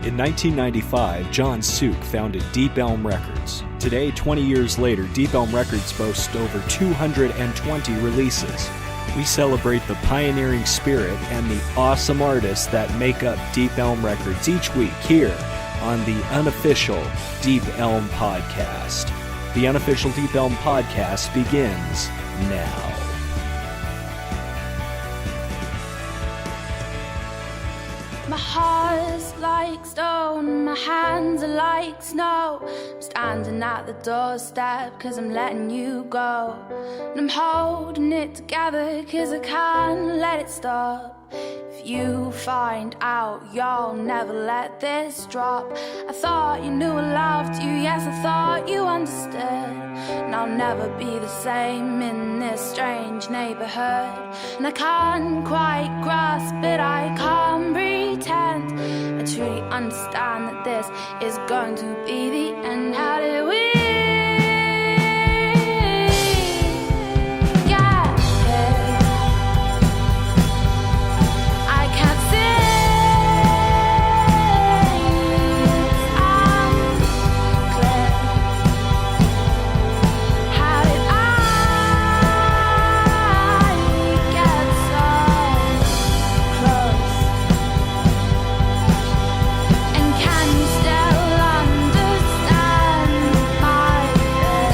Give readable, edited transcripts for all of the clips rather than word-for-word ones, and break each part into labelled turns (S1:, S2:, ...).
S1: In 1995, John Suk founded Deep Elm Records. Today, 20 years later, Deep Elm Records boasts over 220 releases. We celebrate the pioneering spirit and the awesome artists that make up Deep Elm Records each week here on the unofficial Deep Elm Podcast. The unofficial Deep Elm Podcast begins now.
S2: My heart's like stone, my hands are like snow. I'm standing at the doorstep 'cause I'm letting you go. And I'm holding it together 'cause I can't let it stop. If you find out, you'll never let this drop. I thought you knew I loved you, yes, I thought you understood. And I'll never be the same in this strange neighborhood. And I can't quite grasp it, I can't pretend. I truly understand that this is going to be the end. How did we get here? I can't say it's unclear. How did I get so close? And can you still understand my fear?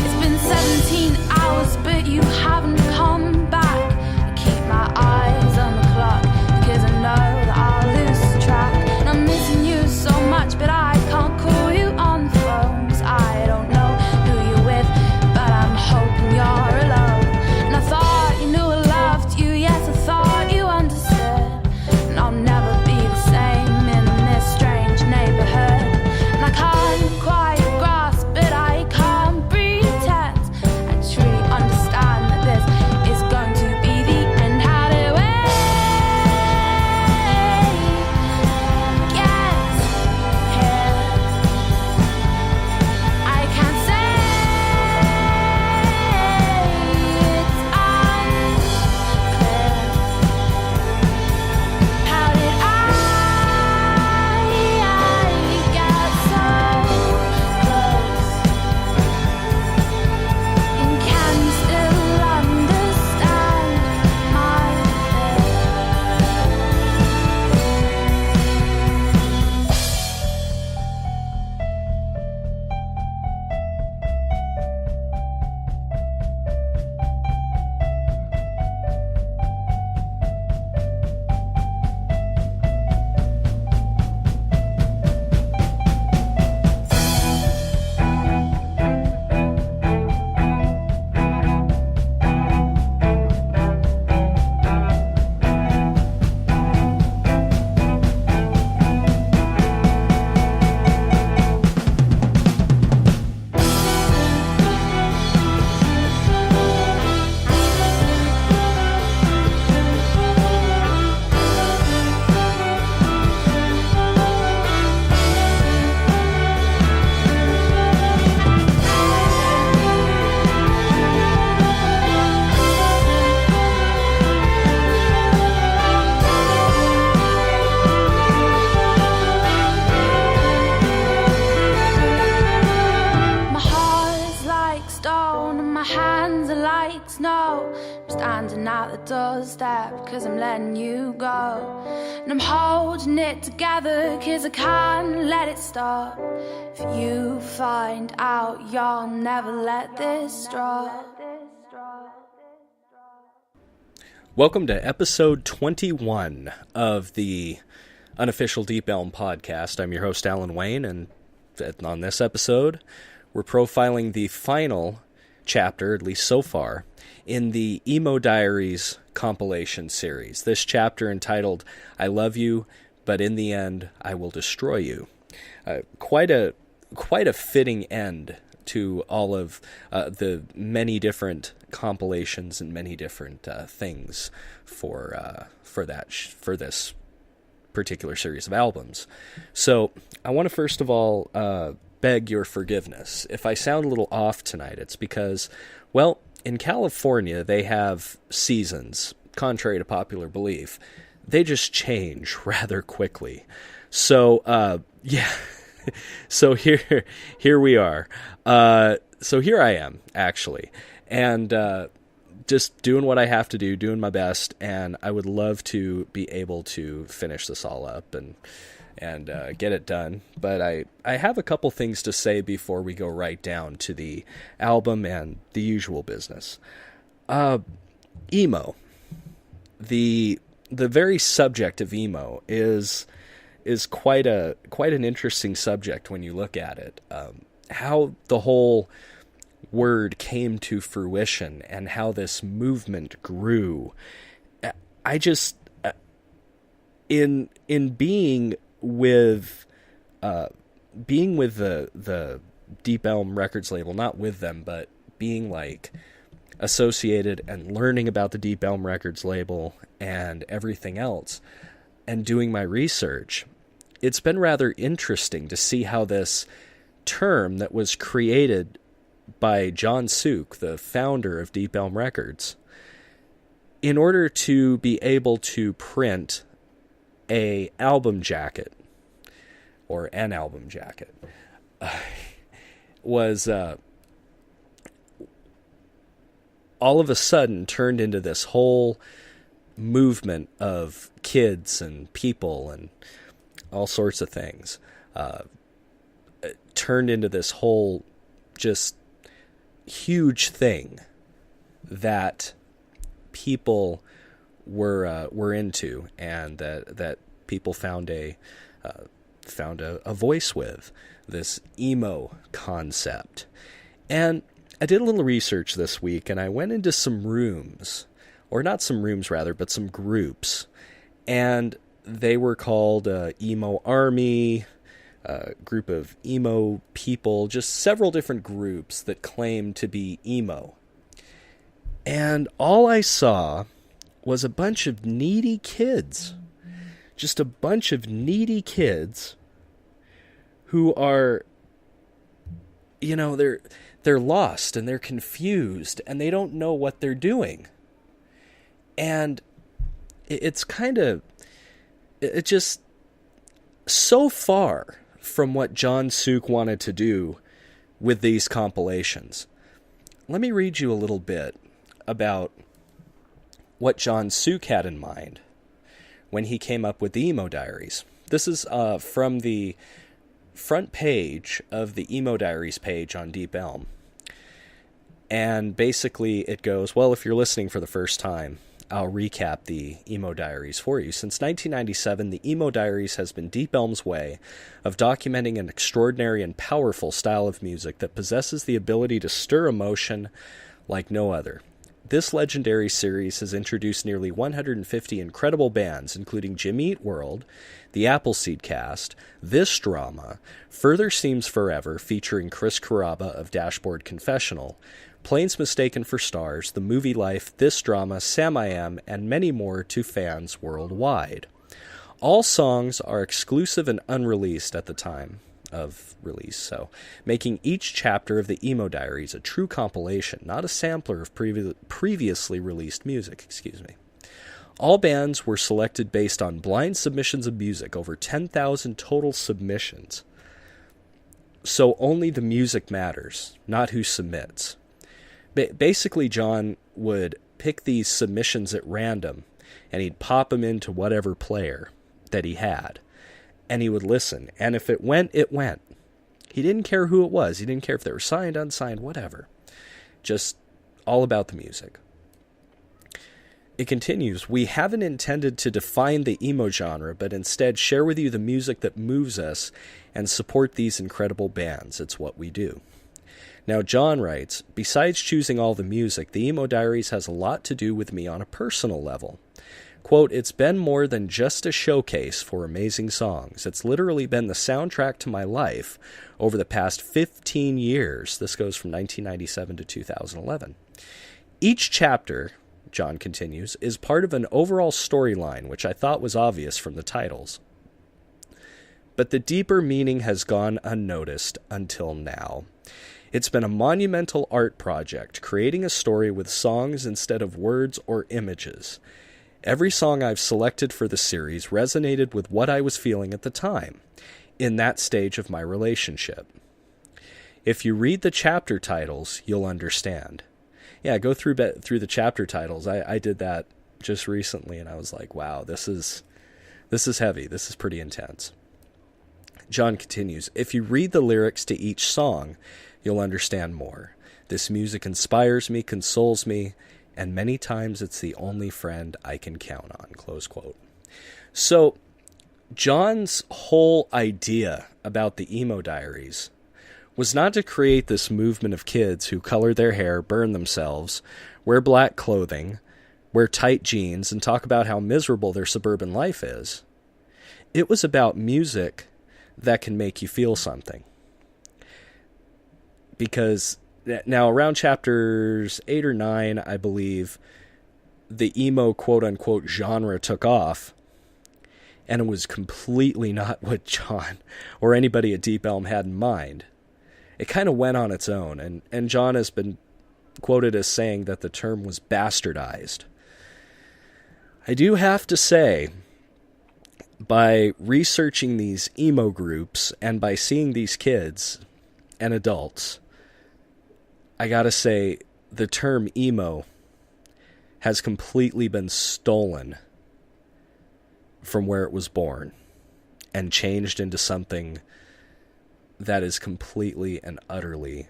S2: It's been 17 hours, but you haven't come back. I keep my eyes on the clock because I know that I'll lose track. And I'm missing you so much, but I can't call you on the phone 'cause I don't know who you're with, but I'm hoping you're alone. And I thought you knew I loved you, yes, I thought you understood. And I'll never be the same in this strange neighborhood. And I can't quite grasp it, I can't pretend. I truly understand that this is going to be the end. How did we get here? I can't say it's unclear. How did I get so close? And can you still understand my My heart's like stone and my hands are like snow. I'm standing at the doorstep 'cause I'm letting you go. And I'm holding it together 'cause I can't let it stop. If you find out, you'll never let this drop.
S1: Welcome to episode 21 of the unofficial Deep Elm Podcast. I'm your host, Alan Wayne, and on this episode, we're profiling the final chapter, at least so far, in the Emo Diaries compilation series. This chapter entitled, I Love You, But in the End, I Will Destroy You. Quite a fitting end to all of the many different compilations and many different things for this particular series of albums. So I want to first of all beg your forgiveness. If I sound a little off tonight, it's because, well, in California they have seasons, contrary to popular belief. they just change rather quickly. So, yeah. So here we are. So here I am, actually. And just doing what I have to do, doing my best, and I would love to be able to finish this all up and get it done. But I have a couple things to say before we go right down to the album and the usual business. Emo. The very subject of emo is quite an interesting subject when you look at it. How the whole word came to fruition and how this movement grew. I just in being with the Deep Elm Records label, not with them, but being like associated and learning about the Deep Elm Records label and everything else, and doing my research, it's been rather interesting to see how this term that was created by John Suk, the founder of Deep Elm Records, in order to be able to print an album jacket, was all of a sudden turned into this whole movement of kids and people and all sorts of things. Turned into this whole just huge thing that people were into, and that people found a voice with, this emo concept. And I did a little research this week, and I went into some rooms, or not some rooms rather, but some groups, and they were called Emo Army, a group of emo people, just several different groups that claim to be emo. And all I saw was a bunch of needy kids. Just a bunch of needy kids who are, they're lost and they're confused and they don't know what they're doing. And it's just so far from what John Suk wanted to do with these compilations. Let me read you a little bit about what John Suk had in mind when he came up with the Emo Diaries. This is from the front page of the Emo Diaries page on Deep Elm. And basically it goes, well, if you're listening for the first time, I'll recap the Emo Diaries for you. Since 1997, the Emo Diaries has been Deep Elm's way of documenting an extraordinary and powerful style of music that possesses the ability to stir emotion like no other. This legendary series has introduced nearly 150 incredible bands, including Jimmy Eat World, the Appleseed Cast, This Drama, Further Seems Forever, featuring Chris Carrabba of Dashboard Confessional, Planes Mistaken for Stars, The Movie Life, This Drama, Sam I Am, and many more to fans worldwide. All songs are exclusive and unreleased at the time of release, so making each chapter of the Emo Diaries a true compilation, not a sampler of previously released music. All bands were selected based on blind submissions of music, over 10,000 total submissions. So only the music matters, not who submits. Basically, John would pick these submissions at random, and he'd pop them into whatever player that he had, and he would listen. And if it went, it went. He didn't care who it was. He didn't care if they were signed, unsigned, whatever. Just all about the music. It continues, we haven't intended to define the emo genre, but instead share with you the music that moves us and support these incredible bands. It's what we do. Now, John writes, besides choosing all the music, the Emo Diaries has a lot to do with me on a personal level. Quote, it's been more than just a showcase for amazing songs. It's literally been the soundtrack to my life over the past 15 years. This goes from 1997 to 2011. Each chapter, John continues, is part of an overall storyline, which I thought was obvious from the titles. But the deeper meaning has gone unnoticed until now. It's been a monumental art project, creating a story with songs instead of words or images. Every song I've selected for the series resonated with what I was feeling at the time, in that stage of my relationship. If you read the chapter titles, you'll understand. Yeah, go through the chapter titles. I did that just recently, and I was like, wow, this is heavy. This is pretty intense. John continues, if you read the lyrics to each song, you'll understand more. This music inspires me, consoles me, and many times it's the only friend I can count on, close quote. So, John's whole idea about the Emo Diaries was not to create this movement of kids who color their hair, burn themselves, wear black clothing, wear tight jeans, and talk about how miserable their suburban life is. It was about music that can make you feel something. Because now around chapters 8 or 9, I believe, the emo quote-unquote genre took off, and it was completely not what John or anybody at Deep Elm had in mind. It kind of went on its own, and John has been quoted as saying that the term was bastardized. I do have to say, by researching these emo groups and by seeing these kids and adults, I gotta say, the term emo has completely been stolen from where it was born and changed into something that is completely and utterly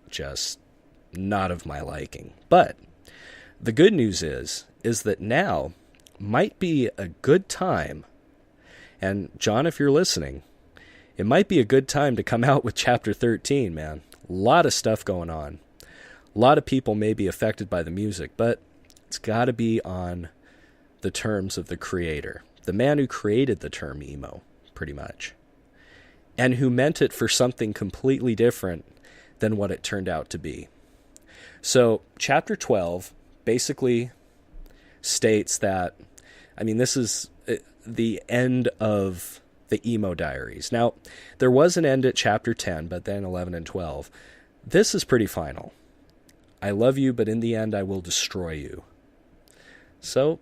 S1: just not of my liking. But the good news is that now might be a good time, and John, if you're listening, it might be a good time to come out with chapter 13, man. A lot of stuff going on. A lot of people may be affected by the music, but it's got to be on the terms of the creator, the man who created the term emo, pretty much, and who meant it for something completely different than what it turned out to be. So, chapter 12 basically states that, this is the end of the Emo Diaries. Now, there was an end at chapter 10, but then 11 and 12. This is pretty final. I love you, but in the end I will destroy you. So,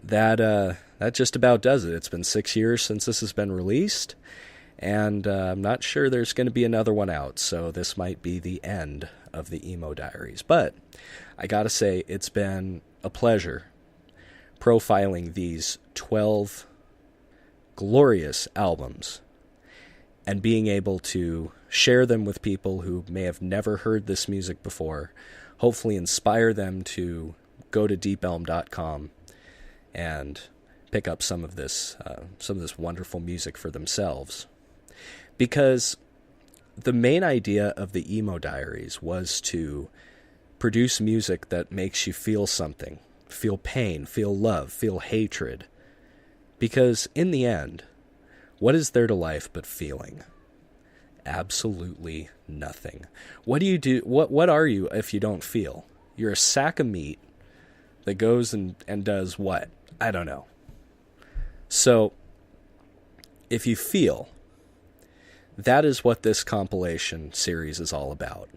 S1: that just about does it. It's been 6 years since this has been released, and I'm not sure there's going to be another one out, so this might be the end of the Emo Diaries. But I gotta say, it's been a pleasure profiling these 12 glorious albums and being able to share them with people who may have never heard this music before, hopefully inspire them to go to deepelm.com and pick up some of this wonderful music for themselves. Because the main idea of the Emo Diaries was to produce music that makes you feel something, feel pain, feel love, feel hatred. Because in the end, what is there to life but feeling? Absolutely nothing. What do you do? What are you if you don't feel? You're a sack of meat that goes and does what? I don't know. So, if you feel, that is what this compilation series is all about.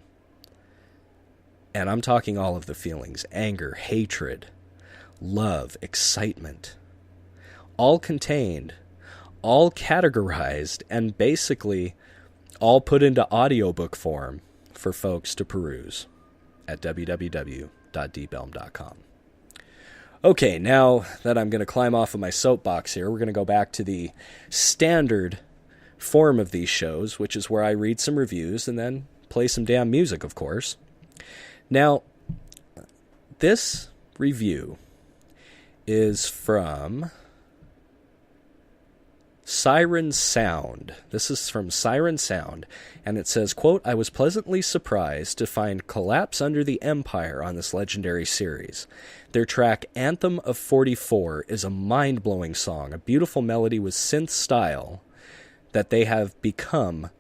S1: And I'm talking all of the feelings: anger, hatred, love, excitement. All contained, all categorized, and basically all put into audiobook form for folks to peruse at www.deepelm.com. Okay, now that I'm going to climb off of my soapbox here, we're going to go back to the standard form of these shows, which is where I read some reviews and then play some damn music, of course. Now, this review is from Siren Sound. This is from Siren Sound, and it says, quote, I was pleasantly surprised to find Collapse Under the Empire on this legendary series. Their track Anthem of 44 is a mind-blowing song, a beautiful melody with synth style that they have become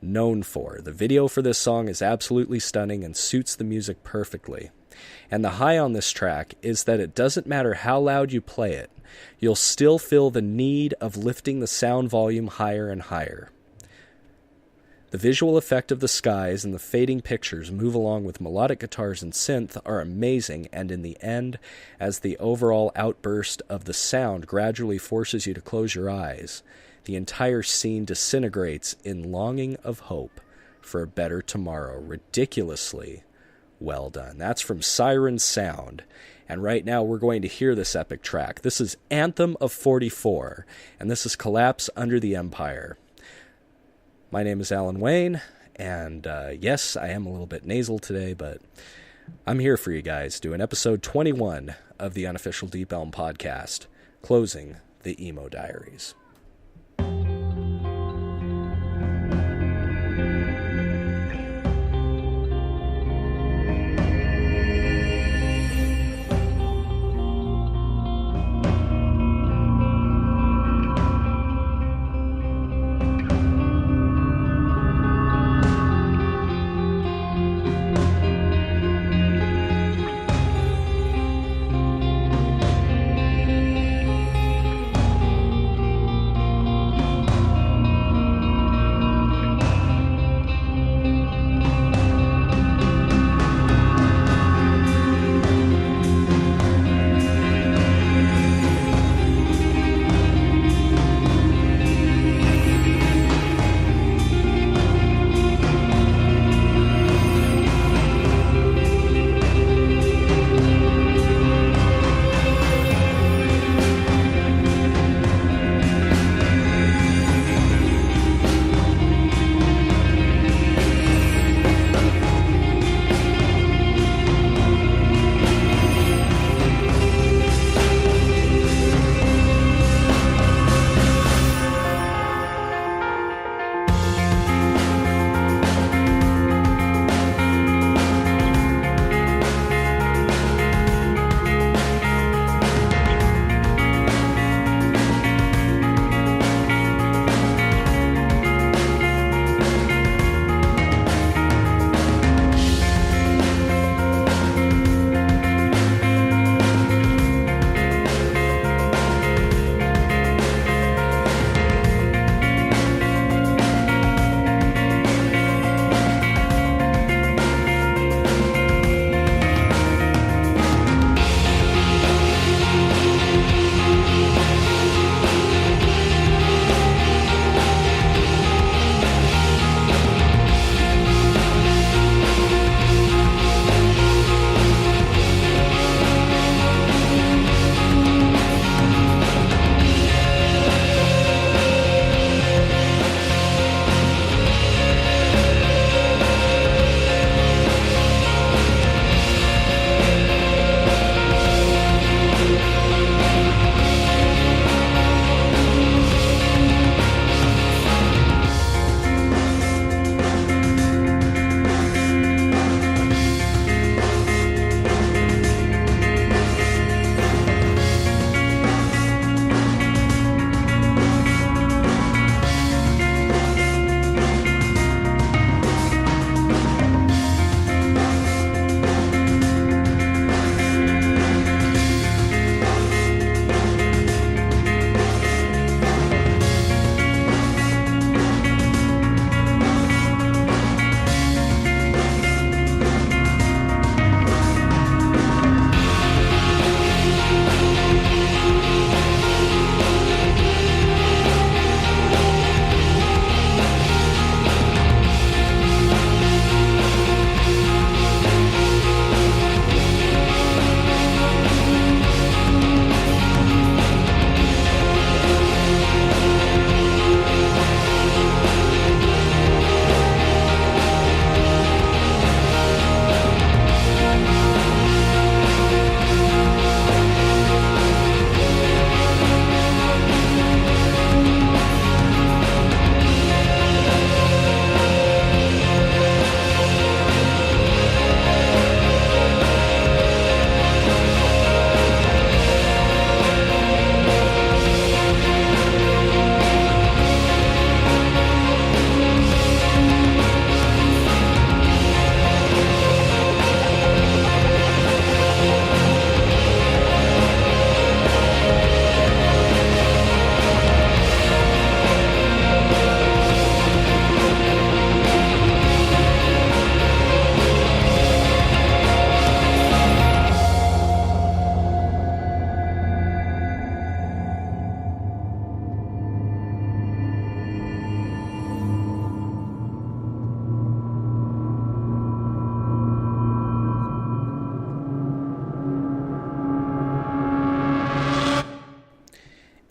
S1: known for. The video for this song is absolutely stunning and suits the music perfectly. And the high on this track is that it doesn't matter how loud you play it, you'll still feel the need of lifting the sound volume higher and higher. The visual effect of the skies and the fading pictures move along with melodic guitars and synth are amazing, and in the end, as the overall outburst of the sound gradually forces you to close your eyes, the entire scene disintegrates in longing of hope for a better tomorrow. Ridiculously well done. That's from Siren Sound. And right now we're going to hear this epic track. This is Anthem of 44, and this is Collapse Under the Empire. My name is Alan Wayne, and yes, I am a little bit nasal today, but I'm here for you guys doing episode 21 of the unofficial Deep Elm podcast, closing the Emo Diaries.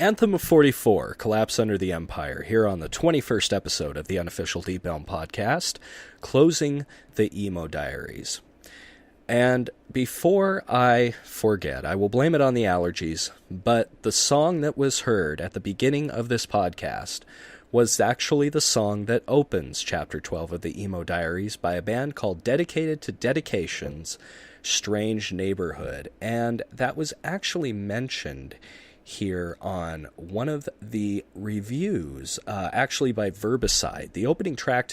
S1: Anthem of 44, Collapse Under the Empire, here on the 21st episode of the unofficial Deep Elm podcast, closing the Emo Diaries. And before I forget, I will blame it on the allergies, but the song that was heard at the beginning of this podcast was actually the song that opens Chapter 12 of the Emo Diaries by a band called Dedicated to Dedication's Strange Neighborhood, and that was actually mentioned here on one of the reviews, actually by Verbicide. The opening track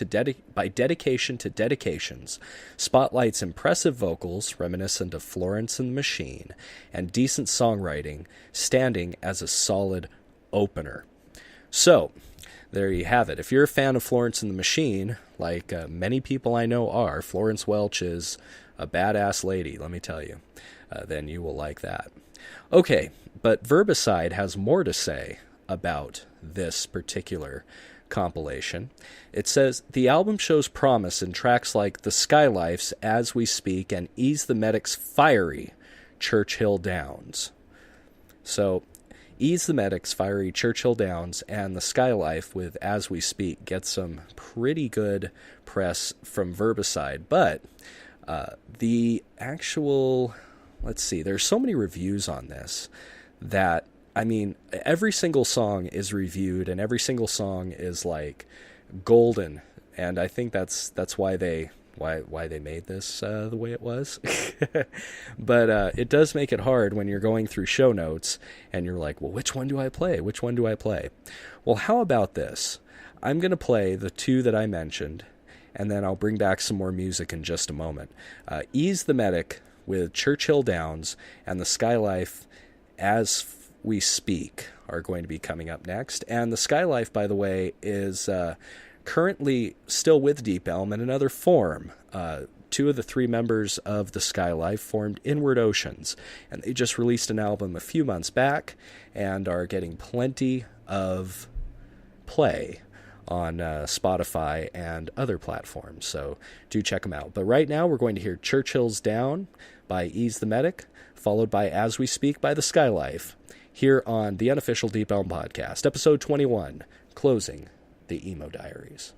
S1: by Dedication to Dedications spotlights impressive vocals reminiscent of Florence and the Machine and decent songwriting, standing as a solid opener. So, there you have it. If you're a fan of Florence and the Machine, like many people I know are, Florence Welch is a badass lady, let me tell you, then you will like that. Okay, but Verbicide has more to say about this particular compilation. It says, the album shows promise in tracks like The Skylife's As We Speak and Ease the Medic's fiery Churchill Downs. So, Ease the Medic's fiery Churchill Downs and The Skylife with As We Speak get some pretty good press from Verbicide, but the actual... Let's see, there's so many reviews on this that, I mean, every single song is reviewed and every single song is like golden. And I think that's why they made this the way it was. But it does make it hard when you're going through show notes and you're like, well, which one do I play? Which one do I play? Well, how about this? I'm going to play the two that I mentioned, and then I'll bring back some more music in just a moment. Ease the Medic with Churchill Downs and The Skylife As We Speak are going to be coming up next. And The Skylife, by the way, is currently still with Deep Elm in another form. Two of the three members of The Skylife formed Inward Oceans, and they just released an album a few months back and are getting plenty of play on Spotify and other platforms, so do check them out. But right now we're going to hear Churchill's Down by Ease the Medic, followed by As We Speak by The Skylife, here on the unofficial Deep Elm podcast, episode 21, closing the Emo Diaries.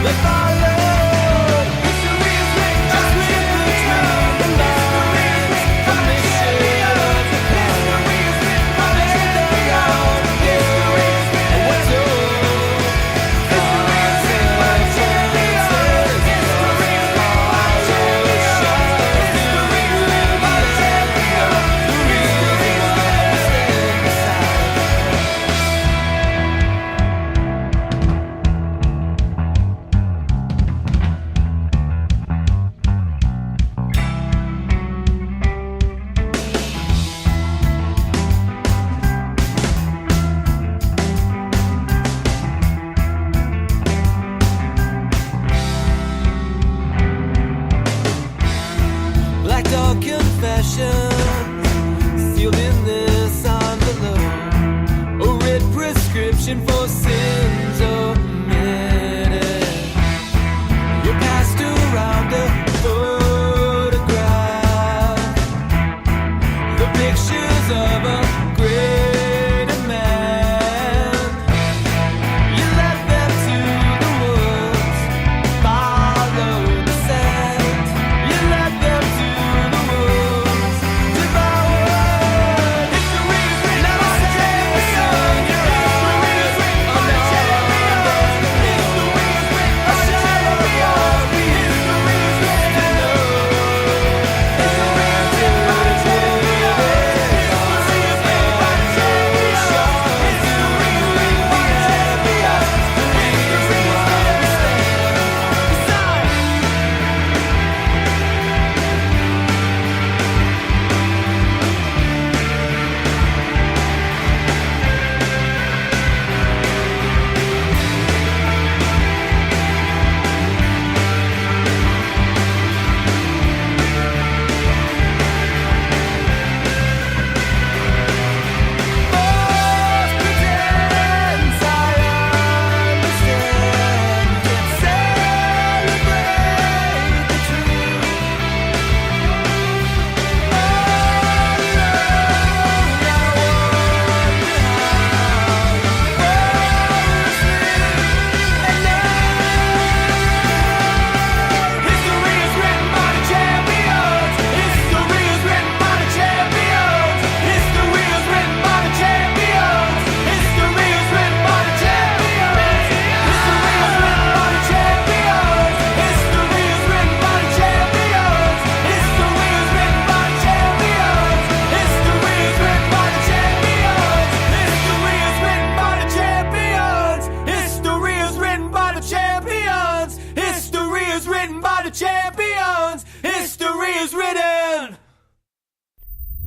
S3: They follow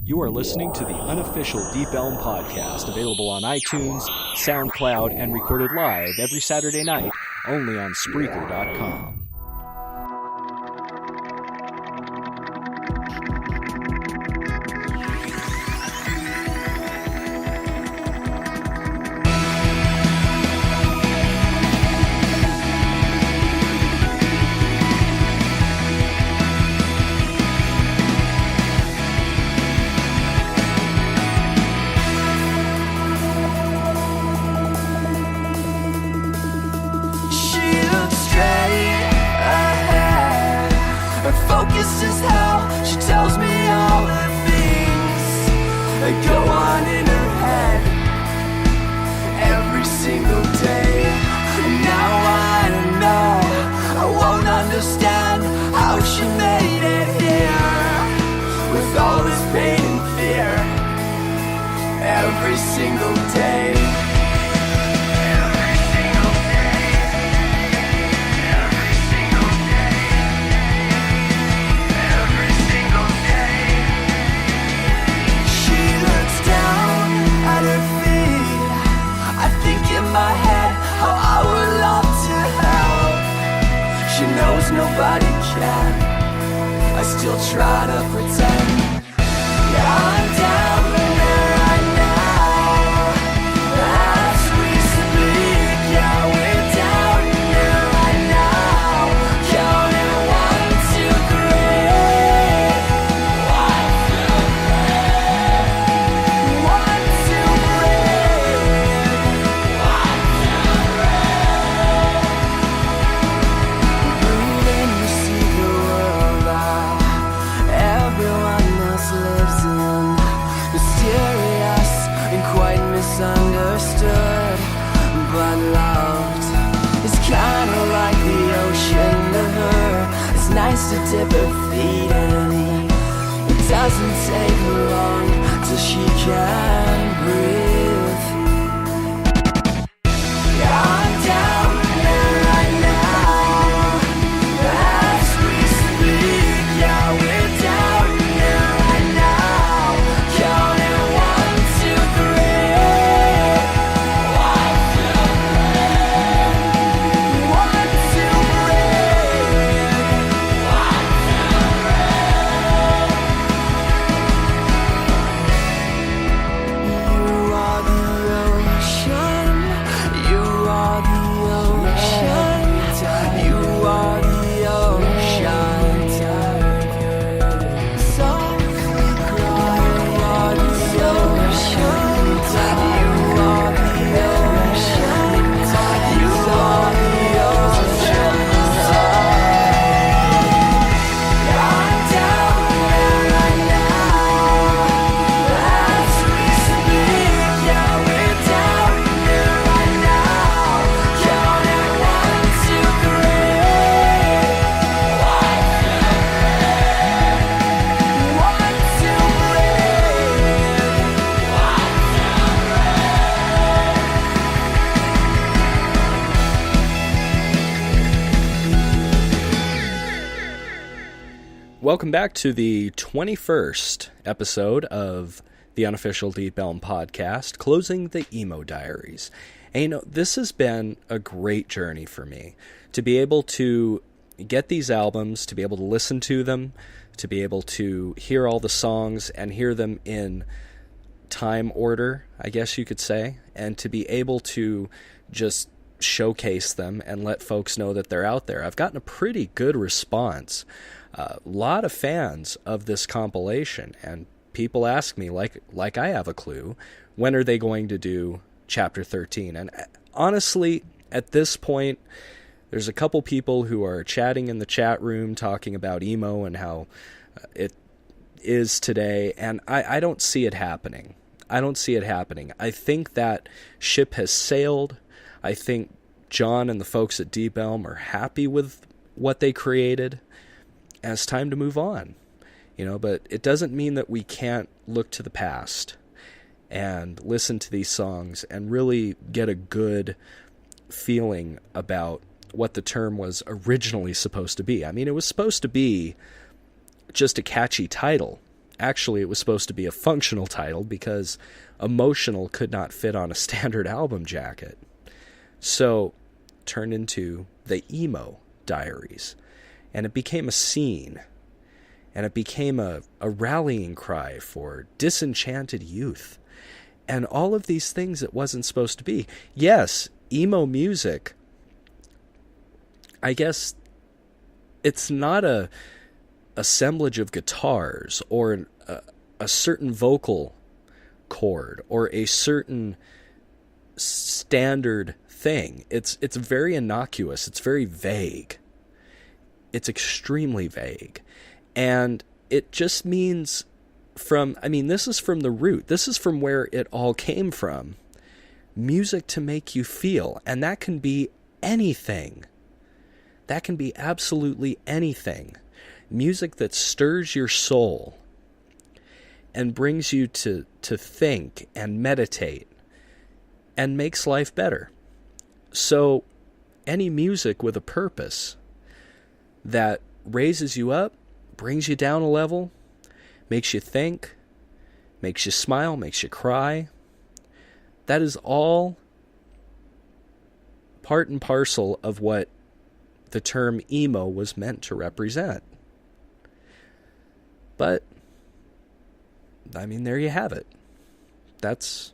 S1: You are listening to the unofficial Deep Elm podcast, available on iTunes, SoundCloud, and recorded live every Saturday night, only on Spreaker.com. Welcome back to the 21st episode of the unofficial Deep Elm podcast, closing the Emo Diaries. And you know, this has been a great journey for me to be able to get these albums, to be able to listen to them, to be able to hear all the songs and hear them in time order, I guess you could say, and to be able to just showcase them and let folks know that they're out there. I've gotten a pretty good response. A lot of fans of this compilation, and people ask me, like I have a clue, when are they going to do Chapter 13? And honestly, at this point, there's a couple people who are chatting in the chat room talking about emo and how it is today, and I don't see it happening. I don't see it happening. I think that ship has sailed. I think John and the folks at Deep Elm are happy with what they created. And it's time to move on, you know, but it doesn't mean that we can't look to the past and listen to these songs and really get a good feeling about what the term was originally supposed to be. I mean, it was supposed to be just a catchy title, Actually, it was supposed to be a functional title because emotional could not fit on a standard album jacket. So, turned into the Emo Diaries. And it became a scene. And it became a rallying cry for disenchanted youth. And all of these things it wasn't supposed to be. Yes, emo music, I guess it's not a assemblage of guitars or a certain vocal chord or a certain standard thing. It's very innocuous. It's very vague. It's extremely vague. And it just means this is from the root. This is from where it all came from. Music to make you feel. And that can be anything. That can be absolutely anything. Music that stirs your soul and brings you to think and meditate and makes life better. So any music with a purpose that raises you up, brings you down a level, makes you think, makes you smile, makes you cry, that is all part and parcel of what the term emo was meant to represent. But, there you have it. That's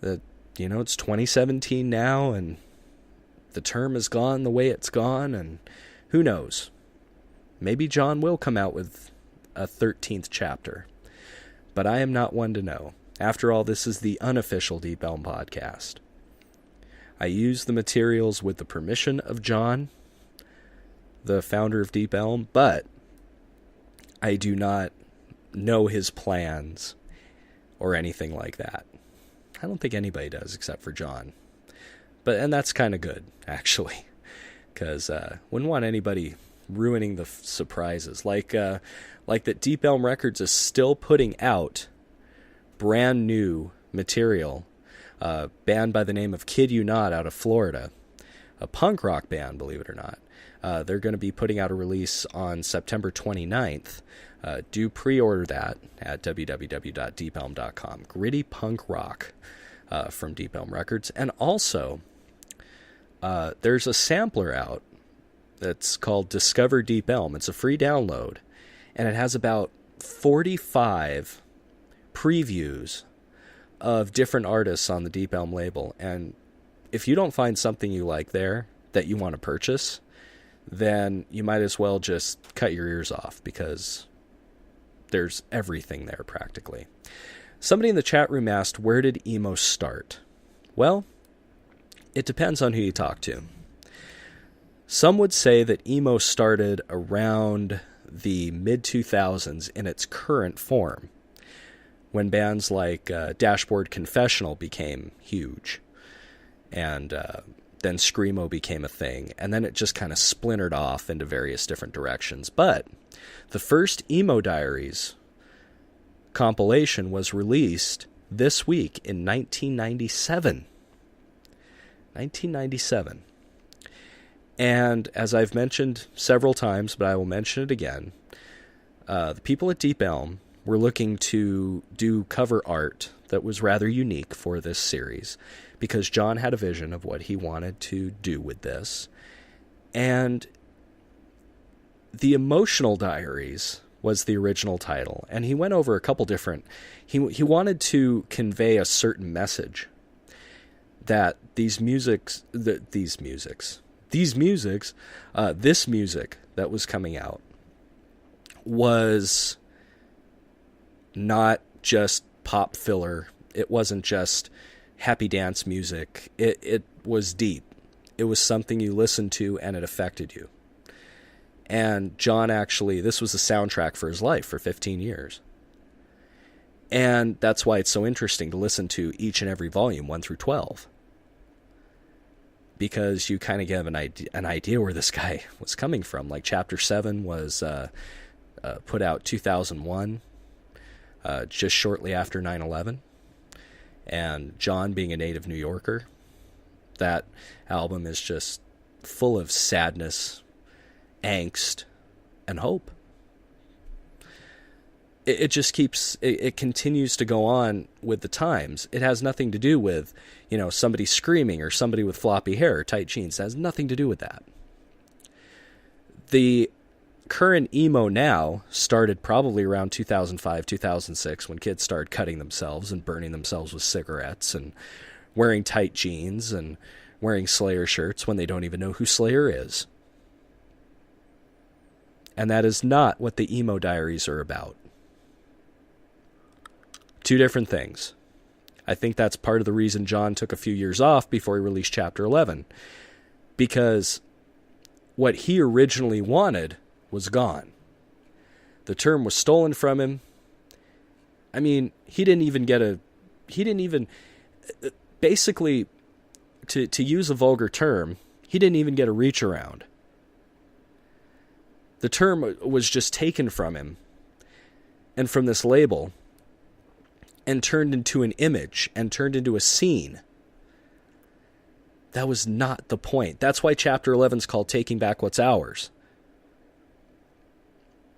S1: it's 2017 now, and the term has gone the way it's gone, and who knows? Maybe John will come out with a 13th chapter. But I am not one to know. After all, this is the unofficial Deep Elm podcast. I use the materials with the permission of John, the founder of Deep Elm, but I do not know his plans or anything like that. I don't think anybody does except for John. And that's kind of good, actually, because wouldn't want anybody ruining the surprises. Like that Deep Elm Records is still putting out brand new material. A band by the name of Kid You Not out of Florida. A punk rock band, believe it or not. They're going to be putting out a release on September 29th. Do pre-order that at www.deepelm.com. Gritty punk rock from Deep Elm Records. And also, there's a sampler out that's called Discover Deep Elm. It's a free download, and it has about 45 previews of different artists on the Deep Elm label. And if you don't find something you like there that you want to purchase, then you might as well just cut your ears off, because there's everything there practically. Somebody in the chat room asked, where did emo start? Well, it depends on who you talk to. Some would say that emo started around the mid-2000s in its current form, when bands like Dashboard Confessional became huge, and then Screamo became a thing, and then it just kind of splintered off into various different directions. But the first Emo Diaries compilation was released this week in 1997. 1997. And as I've mentioned several times, but I will mention it again, the people at Deep Elm were looking to do cover art that was rather unique for this series, because John had a vision of what he wanted to do with this. And The Emotional Diaries was the original title, and he went over a couple different... He wanted to convey a certain message, that this music that was coming out was not just pop filler. It wasn't just happy dance music. It was deep. It was something you listened to and it affected you. And John actually, this was the soundtrack for his life for 15 years. And that's why it's so interesting to listen to each and every volume, 1 through 12. Because you kind of get an idea where this guy was coming from. Like Chapter 7 was put out 2001, just shortly after 9/11. And John, being a native New Yorker, that album is just full of sadness, angst, and hope. it just keeps, it continues to go on with the times. It has nothing to do with, somebody screaming or somebody with floppy hair or tight jeans. It has nothing to do with that. The current emo now started probably around 2005, 2006, when kids started cutting themselves and burning themselves with cigarettes and wearing tight jeans and wearing Slayer shirts when they don't even know who Slayer is. And that is not what the Emo Diaries are about. Two different things. I think that's part of the reason John took a few years off before he released Chapter 11. Because what he originally wanted was gone. The term was stolen from him. I mean, basically, to use a vulgar term, he didn't even get a reach around. The term was just taken from him and from this label and turned into an image and turned into a scene. That was not the point. That's why Chapter 11 is called Taking Back What's Ours.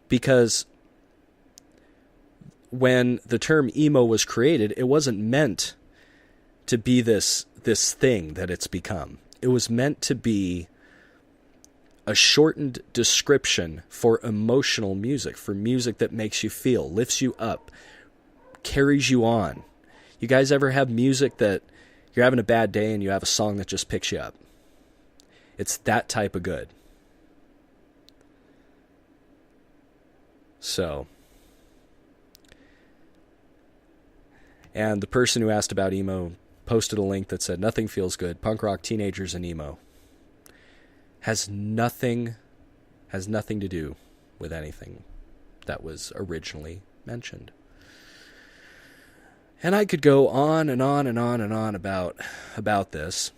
S1: Because when the term emo was created, it wasn't meant to be this thing that it's become. It was meant to be a shortened description for emotional music, for music that makes you feel, lifts you up, carries you on. You guys ever have music that you're having a bad day and you have a song that just picks you up? It's that type of good. So, and the person who asked about emo posted a link that said, "Nothing feels good. Punk rock, teenagers, and emo." Has nothing to do with anything that was originally mentioned. And I could go on and on and on and on about this.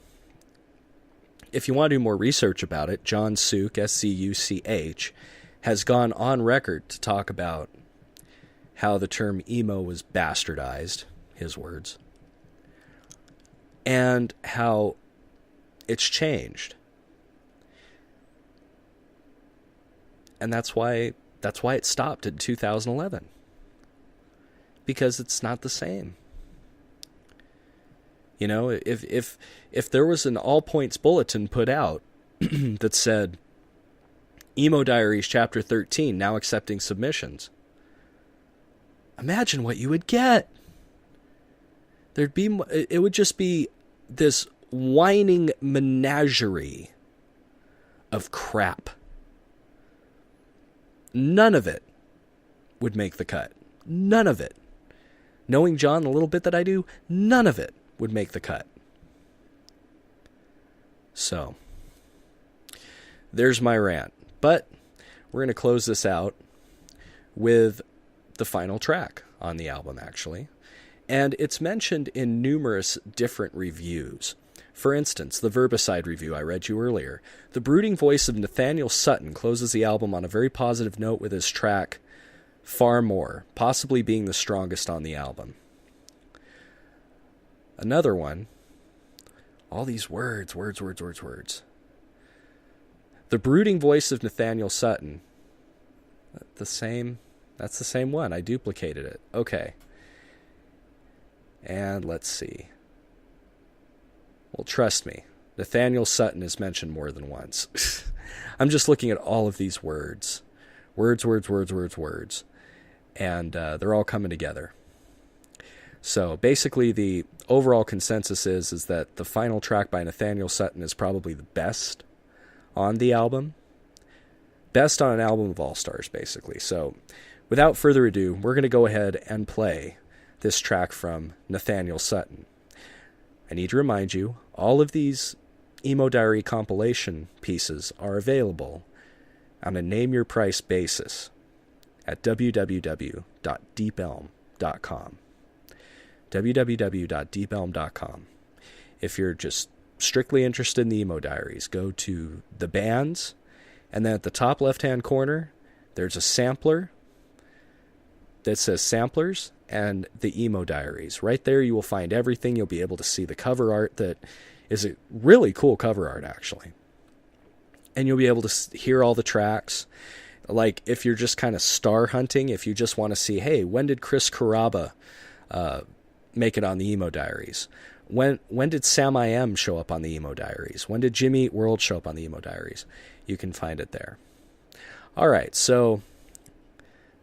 S1: If you want to do more research about it, John Such, S-C-U-C-H, has gone on record to talk about how the term emo was bastardized, his words, and how it's changed. And that's why it stopped in 2011. Because it's not the same. If there was an all points bulletin put out that said Emo Diaries Chapter 13 now accepting submissions, imagine what you would get. It would just be this whining menagerie of crap. None of it would make the cut. None of it. Knowing John the little bit that I do, none of it would make the cut. So, there's my rant. But we're going to close this out with the final track on the album, actually. And it's mentioned in numerous different reviews. For instance, the Verbicide review I read you earlier. The brooding voice of Nathaniel Sutton closes the album on a very positive note with his track Far More, possibly being the strongest on the album. Another one, all these words. The brooding voice of Nathaniel Sutton. That's the same one. I duplicated it. Okay. And let's see. Well, trust me, Nathaniel Sutton is mentioned more than once. I'm just looking at all of these words. Words. And they're all coming together. So basically the overall consensus is that the final track by Nathaniel Sutton is probably the best on the album. Best on an album of all-stars, basically. So without further ado, we're going to go ahead and play this track from Nathaniel Sutton. I need to remind you, all of these Emo Diary compilation pieces are available on a name-your-price basis at www.deepelm.com. www.deepelm.com. If you're just strictly interested in the Emo Diaries, go to the bands, and then at the top left-hand corner, there's a sampler that says Samplers and the Emo Diaries. Right there you will find everything. You'll be able to see the cover art that is a really cool cover art, actually. And you'll be able to hear all the tracks. Like, if you're just kind of star hunting, if you just want to see, hey, when did Chris Carrabba make it on the Emo Diaries? When did Sam I Am show up on the Emo Diaries? When did Jimmy Eat World show up on the Emo Diaries? You can find it there. All right, so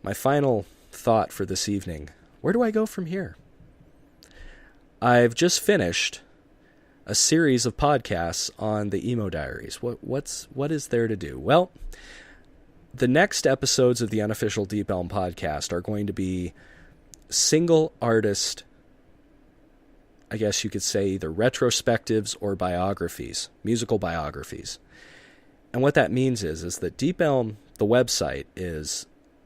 S1: my final thought for this evening. Where do I go from here? I've just finished a series of podcasts on the Emo Diaries. What is there to do? Well, the next episodes of the Unofficial Deep Elm podcast are going to be single artist, I guess you could say, either retrospectives or biographies, musical biographies. And what that means is that Deep Elm, the website, is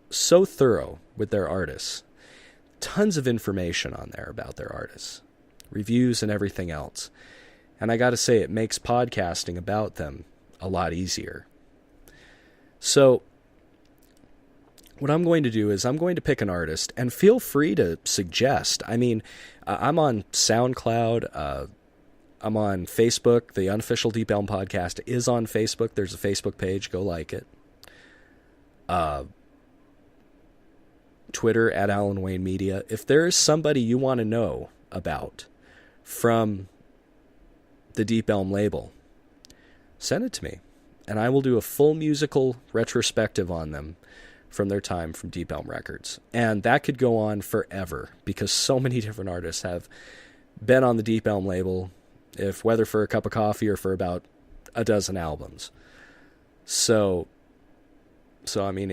S1: so thorough with their artists. Tons of information on there about their artists, reviews and everything else. And I got to say, it makes podcasting about them a lot easier. So what I'm going to do is I'm going to pick an artist, and feel free to suggest. I mean, I'm on SoundCloud. I'm on Facebook. The Unofficial Deep Elm podcast is on Facebook. There's a Facebook page. Go like it. Twitter at Alan Wayne Media. If there is somebody you want to know about from the Deep Elm label, send it to me, and I will do a full musical retrospective on them from their time from Deep Elm Records. And that could go on forever, because so many different artists have been on the Deep Elm label, if whether for a cup of coffee or for about a dozen albums. So I mean,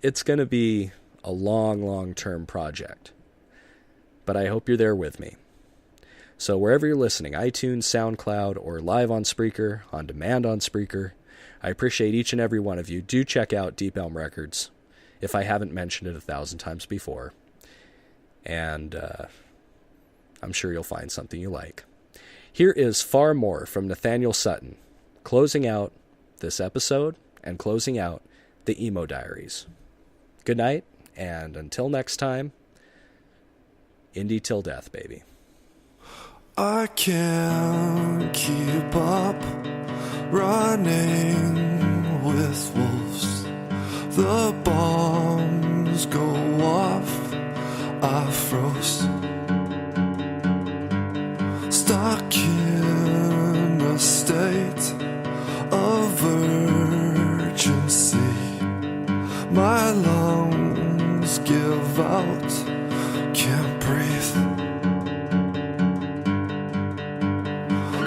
S1: it's going to be a long-term project. But I hope you're there with me. So wherever you're listening, iTunes, SoundCloud, or live on Spreaker, on demand on Spreaker, I appreciate each and every one of you. Do check out Deep Elm Records, if I haven't mentioned it 1,000 times before. And I'm sure you'll find something you like. Here is Far More from Nathaniel Sutton, closing out this episode and closing out the Emo Diaries. Good night, and until next time, indie till death, baby.
S3: I can't keep up running with wolves. The bombs go off, I froze, stuck in a state of urgency. My lungs give out, can't breathe.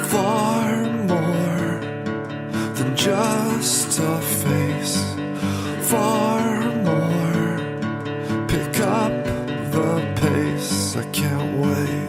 S3: Far more than just a face. Far more, pick up the pace. I can't wait.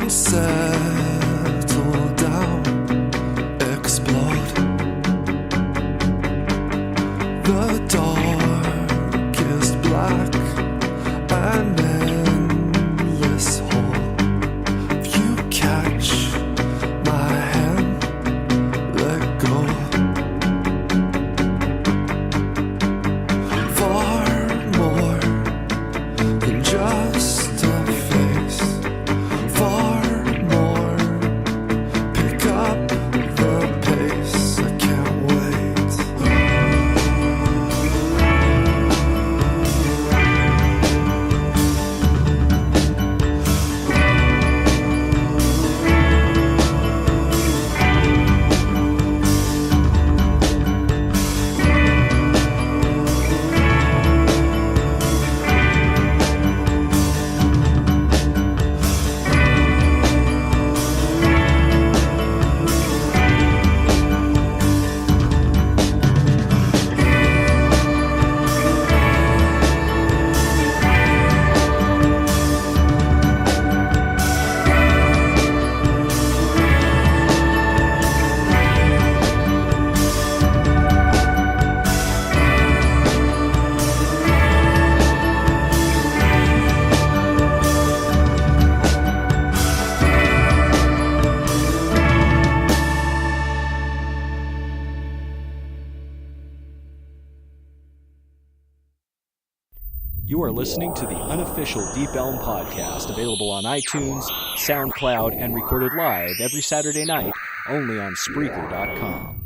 S3: Settle down, explode. The darkest black, an endless hole. If you catch my hand, let go. Far more than just a face. Far more
S1: You are listening to the unofficial Deep Elm podcast, available on iTunes, SoundCloud, and recorded live every Saturday night, only on Spreaker.com.